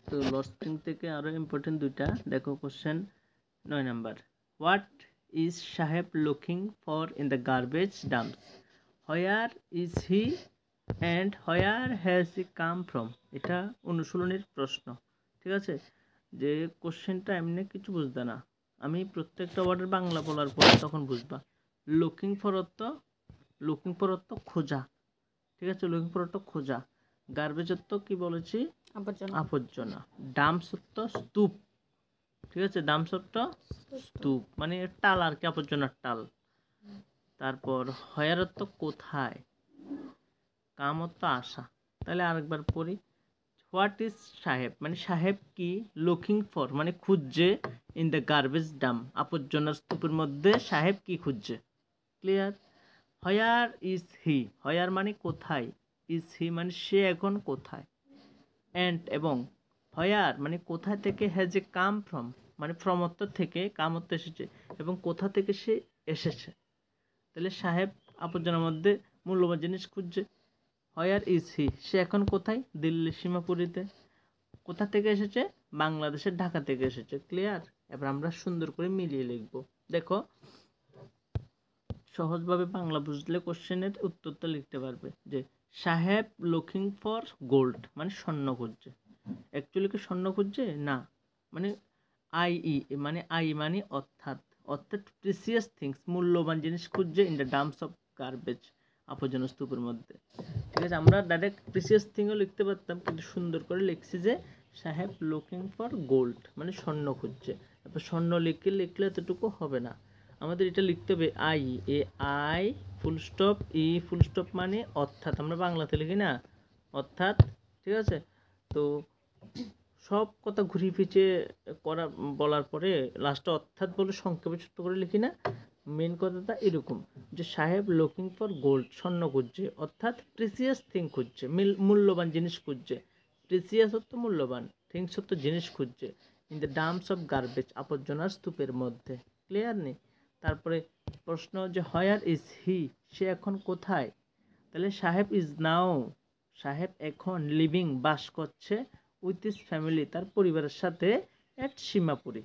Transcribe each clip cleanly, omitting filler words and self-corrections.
তো লস্টিং থেকে আরও ইম্পর্টেন্ট দুইটা দেখো question 9 number. What is Saheb looking for in the garbage dumps? Where is he and where has he come from? এটা অনুশীলনীর প্রশ্ন। ঠিক আছে, যে কোশ্চেনটা এমনি কিছু বুঝবে না, আমি প্রত্যেকটা ওয়ার্ডের বাংলা বলার পরে তখন বুঝবা। লুকিং ফর অর্থ খোঁজা। ঠিক আছে, লুকিং ফর অর্থ খোঁজা। গার্বেজ অর্থ কি বলেছি? আবর্জনা। ডাম্পস অর্থ স্তূপ। ঠিক আছে, ডাম্পস অর্থ স্তূপ মানে টাল আর কি, আবর্জনার টাল। তারপর হয়ার অর্থ কোথায়, কাম অর্থ আসা। তাহলে আরেকবার পড়ি। হোয়াট ইজ সাহেব মানে সাহেব কি, লুকিং ফর মানে খুঁজছে, ইন দ্য গার্বেজ ডাম্প আবর্জনার স্তূপের মধ্যে সাহেব কি খুঁজছে। ক্লিয়ার? হোয়ার ইজ হি, হোয়ার মানে কোথায়, ইজ হি মানে সে এখন কোথায়, অ্যান্ড এবং হোয়ার মানে কোথা থেকে, হ্যাজ এ কাম ফ্রম মানে ফ্রম অর্থ থেকে, কাম অর্থ এসেছে, এবং কোথা থেকে সে এসেছে। তাহলে সাহেব আবর্জনার মধ্যে মূল্যবান জিনিস খুঁজছে। হোয়ার ইজ হি সে এখন কোথায়, দিল্লির সীমাপুরীতে। কোথা থেকে এসেছে, বাংলাদেশের ঢাকা থেকে এসেছে। ক্লিয়ার? এবার আমরা সুন্দর করে মিলিয়ে লিখব। দেখো সহজভাবে বাংলা বুঝলে কোশ্চেনের উত্তরটা লিখতে পারবে। যে সাহেব লুকিং ফর গোল্ড মানে স্বর্ণ খুঁজছে। অ্যাকচুয়ালি কি স্বর্ণ খুঁজছে না, মানে আই মানে অর্থাৎ প্রিসিয়াস থিংস মূল্যবান জিনিস খুঁজছে, in the dumps of garbage আবর্জনা স্তূপের মধ্যে। ঠিক আছে, আমরা ডাইরেক্ট প্রিসিয়াস থিংও লিখতে পারতাম, কিন্তু সুন্দর করে লিখছি যে সাহেব লুকিং ফর গোল্ড মানে স্বর্ণ খুঁজছে। তারপর স্বর্ণ লিখলে এতটুকু হবে না, আমাদের এটা লিখতে হবে I full stop E full stop মানে অর্থাৎ, আমরা বাংলাতে লিখি না অর্থাৎ। ঠিক আছে, তো সব কথা ঘুরিয়ে ফিরিয়ে বলার পরে লাস্টে অর্থাৎ বলে সংক্ষেপে ছোট্ট করে লিখি না। মেন কথাটা এরকম যে সাহেব লুকিং ফর গোল্ড স্বর্ণ খুঁজছে, অর্থাৎ প্রিসিয়াস থিং খুঁজছে, মূল্যবান জিনিস খুঁজছে। প্রিসিয়াস অর্থ মূল্যবান, থিংস অর্থ জিনিস খুঁজছে, in the dumps of garbage আবর্জনার স্তূপের মধ্যে। ক্লিয়ার নেই? তারপরে প্রশ্ন যে হোয়ার ইজ হি সে এখন কোথায়? তাহলে সাহেব ইজ নাও সাহেব এখন লিভিং বাস করছে, উইথ হিজ ফ্যামিলি তার পরিবারের সাথে, এট সীমাপুরী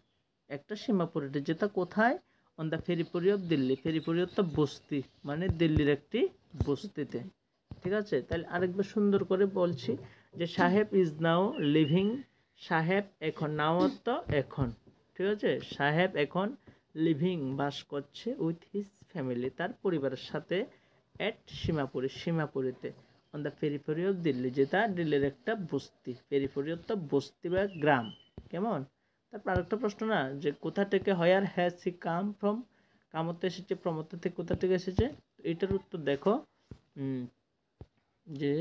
একটা সীমাপুরীতে, যেটা কোথায়, অন দ্য ফেরিপুরি অফ দিল্লি। ফেরিপুরি অর্থ বস্তি মানে দিল্লির একটি বস্তিতে। ঠিক আছে, তাহলে আরেকবার সুন্দর করে বলছি যে সাহেব ইজ নাও লিভিং, সাহেব এখন, নাও অর্থ এখন। ঠিক আছে, সাহেব এখন লিভিং বাস করছে, উইথ হিজ ফ্যামিলি তার পরিবারের সাথে, এট সীমাপুরীতে, on the periphery of Delhi যেটা দিল্লির একটা বস্তি। পেরিফেরি অর্থ বস্তি বা গ্রাম। কেমন? তারপর আরেকটা প্রশ্ন না, যে কোথা থেকে, হোয়ার হ্যাজ হি কাম ফ্রম, কামতে এসেছে, প্রমত্ত থেকে, কোথা থেকে এসেছে। এটার উত্তর দেখো যে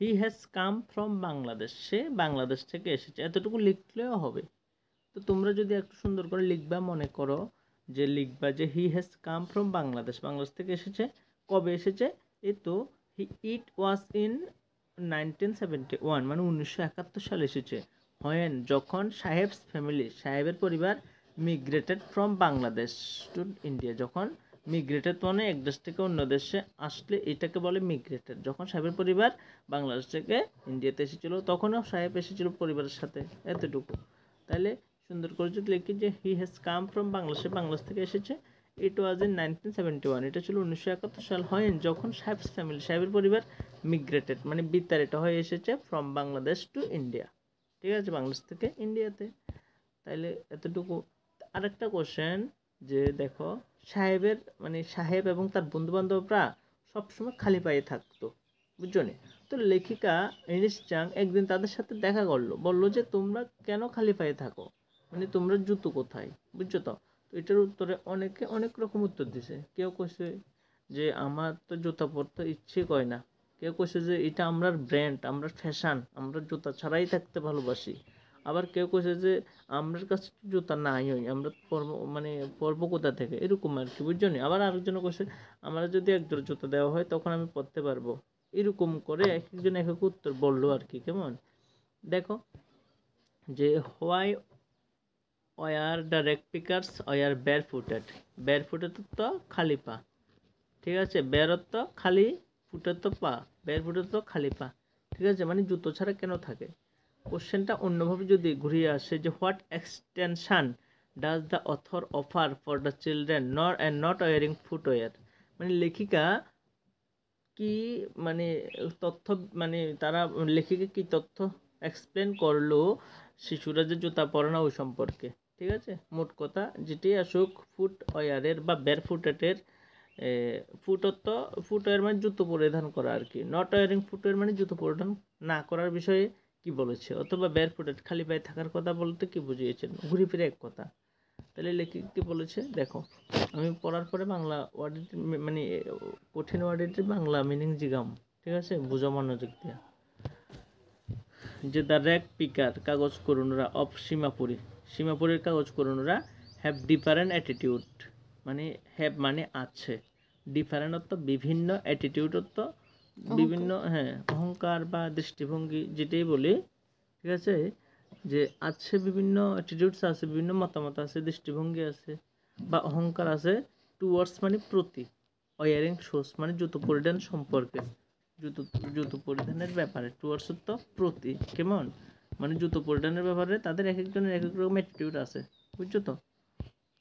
he has come from Bangladesh, সে বাংলাদেশ থেকে এসেছে। এতটুকু লিখলেও হবে। তো তোমরা যদি একটু সুন্দর করে লিখবা, মনে করো যে লিখবা যে he has come from Bangladesh থেকে এসেছে। কবে এসেছে? এই তো ইট ওয়াজ ইন 1971 মানে 1971 সালে এসেছে। হোয়েন যখন সাহেবস ফ্যামিলি সাহেবের পরিবার মিগ্রেটেড ফ্রম বাংলাদেশ টু ইন্ডিয়া, যখন মিগ্রেটেড মানে এক দেশ থেকে অন্য দেশে আসলে এটাকে বলে মিগ্রেটেড। যখন সাহেবের পরিবার বাংলাদেশ থেকে ইন্ডিয়াতে এসেছিল, তখনও সাহেব এসেছিল পরিবারের সাথে। এতটুকু। তাহলে সুন্দর করে যদি লিখি যে he has come from Bangladesh থেকে এসেছে, ইট ওয়াজ ইন 1971 এটা ছিল 1971 সাল। হয় যখন সাহেবস ফ্যামিলি সাহেবের পরিবার মিগ্রেটেড মানে বিতাড়িত হয়ে এসেছে, ফ্রম বাংলাদেশ টু ইন্ডিয়া। ঠিক আছে, বাংলাদেশ থেকে ইন্ডিয়াতে। তাইলে এতটুকু। আরেকটা কোশ্চেন যে দেখো সাহেবের মানে সাহেব এবং তার বন্ধু বান্ধবরা সবসময় খালি পায়ে থাকতো, বুঝছো নি? তো লেখিকা ইনিস চাং একদিন তাদের সাথে দেখা করলো, বললো যে তোমরা কেন খালি পায়ে থাকো, মানে তোমরা জুতো কোথায়, বুঝছো তো? তো এটার উত্তরে অনেকে অনেক রকম উত্তর দিছে। কেউ কইছে যে আমার তো জুতা পরতে ইচ্ছে করে না, কেউ কইছে যে এটা আমরা ব্র্যান্ড, আমরা ফ্যাশন, আমরা জুতা ছাড়াই থাকতে ভালোবাসি। আবার কেউ কইছে যে আমার কাছে জুতা নাই, ওই আমরা পরবো কোথা থেকে, এরকম আর কি, বুঝছো নি? আবার আরেকজন কইছে আমরা যদি এক জোড়া জুতা দেওয়া হয় তখন আমি পরতে পারবো। এরকম করে এক একজন এক এক উত্তর বললো আর কি। কেমন? দেখো যে why were the rag pickers were bare footed তো খালি পা। ঠিক আছে, বের তো খালি, ফুটের তো পা, বের ফুটের তো খালি পা। ঠিক আছে, মানে জুতো ছাড়া কেন থাকে। কোশ্চেনটা অন্যভাবে যদি ঘুরিয়ে আসে যে what extension does the author offer for the children not and not wearing footwear, মানে লেখিকা কি মানে তথ্য, মানে তারা লেখিকা কি তথ্য এক্সপ্লেন করলো শিশুরা যে জুতা পরে না ওই সম্পর্কে। ঠিক আছে, মোট কথা যেটি আসুক ফুটওয়্যারের বা ব্যারফুটের, ফুটওয়্যার মানে জুতো পরিধান করা আর কি, নট ওয়ারিং ফুটওয়্যার মানে জুতো পরিধান না করার বিষয়ে কি বলেছে, অথবা ব্যারফুটেড খালি পায়ে থাকার কথা বলতে কি বুঝিয়েছেন, ঘুরে ফিরে এক কথা। তাহলে লেখিকা কি বলেছে দেখো, আমি পড়ার পরে বাংলা ওয়ার্ডের মানে কঠিন ওয়ার্ডের বাংলা মিনিং জিগাম, ঠিক আছে, বুঝো মনোযোগ দিয়া। যে দ্য র্যাক পিকার কাগজ করুণরা অফ সীমাপুরী, সীমাপুরের কাগজ করুণরা হ্যাভ ডিফারেন্ট অ্যাটিটিউড, মানে হ্যাভ মানে আছে, ডিফারেন্ট অর্থ বিভিন্ন, অ্যাটিটিউড অর্থ বিভিন্ন, হ্যাঁ অহংকার বা দৃষ্টিভঙ্গি যেটাই বলি, ঠিক আছে, যে আছে বিভিন্ন অ্যাটিটিউডস আছে, বিভিন্ন মতামত আছে, দৃষ্টিভঙ্গি আছে বা অহংকার আছে, টুয়ার্ডস মানে প্রতি, ওয়ারিং শোস মানে জুতো পরিধান সম্পর্কে, জুতো জুতো পরিধানের ব্যাপারে, টুয়ার্ডস তো প্রতি, কেমন মানে জুতো পরিধানের ব্যাপারে তাদের এক একজনের এক এক রকম অ্যাটিটিউড আছে, বুঝছো তো।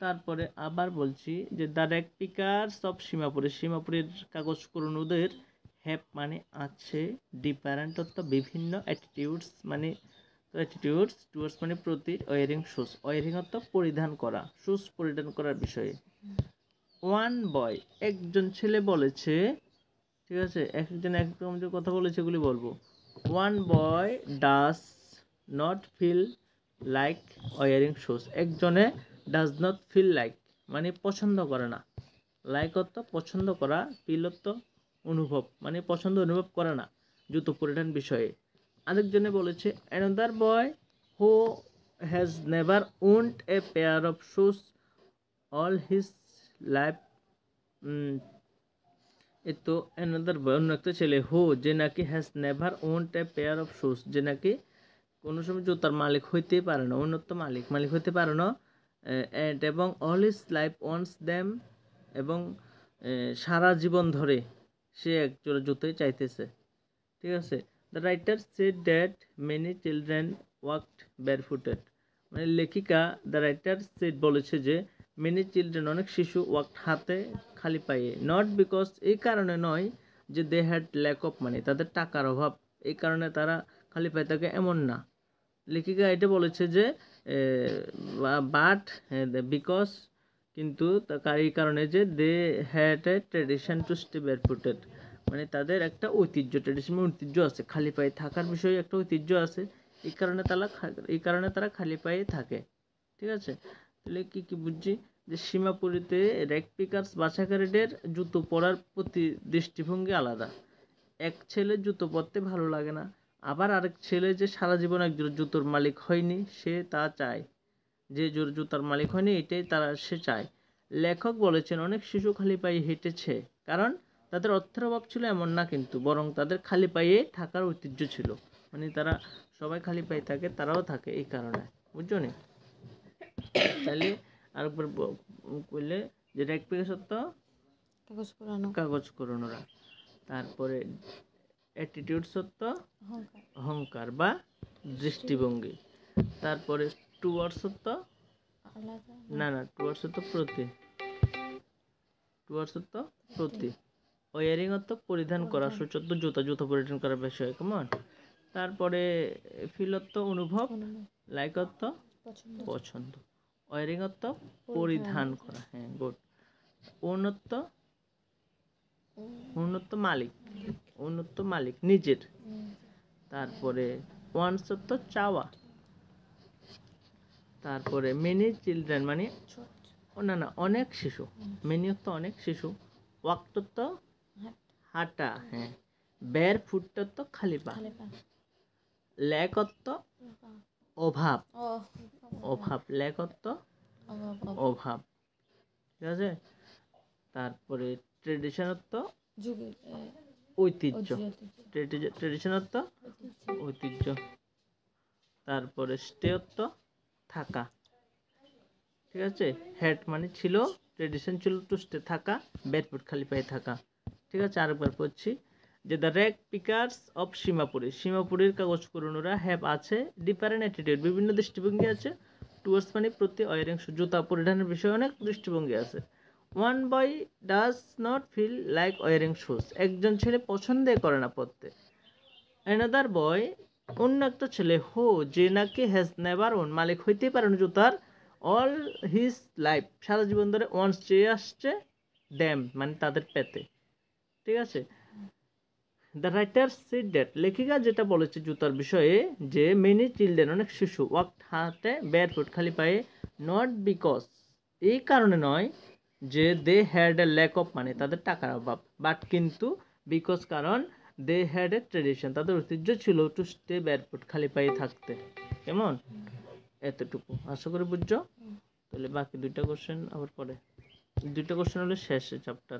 তারপরে আবার বলছি যে দ্য র্যাক পিকার্স অফ সীমাপুরে, সীমাপুরের কাগজ করুণদের হ্যাভ মানে আছে, ডিফারেন্ট অর্থ বিভিন্ন, অ্যাটিটিউডস মানে অ্যাটিটিউডস, টুয়ার্ডস মানে প্রতি, ওয়ারিং শুজ, ওয়ারিং অর্থ পরিধান করা, শুজ পরিধান করার বিষয়ে। ওয়ান বয় একজন ছেলে বলেছে, ঠিক আছে, একজন এক রকম যে কথা বলেছে এগুলি বলবো। One boy does not feel like wearing shoes, একজনে ডাজ নট ফিল লাইক মানে পছন্দ করে না, লাইক অর্থ পছন্দ করা, ফিল অর্থ অনুভব মানে পছন্দ অনুভব করে না জুতো পরিধান বিষয়ে। আরেকজনে বলেছে another boy who has never owned a pair of shoes all his life, এ তো অ্যানাদার বয় অন্য একটা ছেলে, হু যে নাকি has never owned a pair of shoes, যে নাকি কোনো সময় জুতার মালিক হইতে পারে না, অন্য তো মালিক হইতে পারে না, এবং all his life wants them, এবং সারা জীবন ধরে সে এক জোড়া জুতোই চাইতেছে, ঠিক আছে। The writer said that many children walked barefooted, মানে লেখিকা দ্য রাইটার সেড বলেছে যে মেনি চিলড্রেন অনেক শিশু ওয়াকড হাতে খালি পায়ে, নট বিকজ এই কারণে নয় যে they had lack of money তাদের টাকার অভাব এই কারণে তারা খালি পায়ে থাকে, এমন না। লেখিকা এটা বলেছে যে বাট বিকজ কিন্তু এই কারণে যে they had a tradition to stay barefooted, মানে তাদের একটা ঐতিহ্য, ট্রেডিশনাল ঐতিহ্য আছে, খালি পায়ে থাকার বিষয়ে একটা ঐতিহ্য আছে, এই কারণে তারা খালি পায়ে থাকে, ঠিক আছে। তাহলে কি বুঝছি যে সীমাপুরীতে র্যাক পিকার্স বাছাকারীদের জুতো পরার প্রতি দৃষ্টিভঙ্গি আলাদা, এক ছেলে জুতো পরতে ভালো লাগে না, আবার আরেক ছেলে যে সারা জীবন একজোড়া জুতোর মালিক হয়নি সে তা চায়, যে জুতার মালিক হয়নি এটাই সে চায়। লেখক বলেছেন অনেক শিশু খালি পায়ে হেঁটেছে কারণ তাদের অর্থের অভাব ছিল এমন না, কিন্তু বরং তাদের খালি পায়ে থাকার ঐতিহ্য ছিল, মানে তারা সবাই খালি পায়ে থাকে, তারাও থাকে এই কারণে, বুঝছো নি। তাহলে আরেকবার বললে যে র্যাক পিকার সত্য কাগজ করানোরা, তারপরে অ্যাটিটিউড সত্য অহংকার বা দৃষ্টিভঙ্গি, তারপরে টুয়ার্ডস সত্য না টুয়ার্ডস সত্য প্রতি, টুয়ার্ডস সত্য প্রতি, ওয়ারিং অর্থ পরিধান করা, সূচত্ব জুতা পরিধান করার বিষয়, কেমন। তারপরে ফিল অর্থ অনুভব, লাইক অর্থ পছন্দ, ওয়ারিং অর্থ পরিধান করা, হ্যাঁ গুড। উন্নত মালিক নিজের, তারপরে ওয়ান্স অর্থ চাওয়া, তারপরে মেনি চিলড্রেন মানে অনেক শিশু, মেনি অর্থ অনেক শিশু, ওয়াকড অর্থ হাঁটা, হ্যাঁ, বের ফুট অর্থ খালি পা, ল্যাক অর্থ অভাব, ল্যাক অর্থ অভাব, ঠিক আছে। তারপরে ট্রেডিশন অর্থ ঐতিহ্য, ট্রেডিশন অর্থ ঐতিহ্য, তারপরে স্টে অর্থ থাকা, ঠিক আছে। হ্যাড মানে ছিল, ট্রেডিশন ছিল টু স্টে থাকা, ব্যারফুট খালি পায়ে থাকা, ঠিক আছে। আরেকবার পড়ছি, যে দ্য র্যাগ পিকার্স অফ সীমাপুরী, সীমাপুরীর কাগজ কুড়ানোরা হ্যাভ আছে ডিফারেন্ট অ্যাটিটিউড, বিভিন্ন দৃষ্টিভঙ্গি আছে টুয়ার্ডস মানে প্রতি ওয়ারিং শু, জুতা পরিধানের বিষয়ে অনেক দৃষ্টিভঙ্গি আছে। One boy does not feel like wearing shoes, একজন ছেলে পছন্দই করে না পরতে। অ্যানাদার বয়, অন্য একটা ছেলে, হো যে নাকি হ্যাজ নেভার ওন, মালিক হইতেই পারে না জুতার, অল হিজ লাইফ, সারা জীবন ধরে, ওয়ান্স চেয়ে আসছে, ড্যাম মানে তাদের পেতে। ঠিক আছে। দ্য রাইটার সেড দ্যাট, লেখিকা যেটা বলেছে জুতার বিষয়ে, যে মেনি চিলড্রেন, অনেক শিশু, ওয়াক হাঁটে বেয়ারফুট খালি পায়ে, নট বিকজ এই কারণে নয় যে they had a lack of money, তাদের টাকার অভাব, বাট কিন্তু বিকজ কারণ দে হ্যাড এ ট্রেডিশন, তাদের ঐতিহ্য ছিল টু স্টে বেয়ারফুট খালি পায়ে থাকতে। কেমন? এতটুকু আশা করি বুঝছো। তাহলে বাকি দুইটা কোশ্চেন আবার পরে, দুইটা কোশ্চেন হলো শেষে চ্যাপ্টার।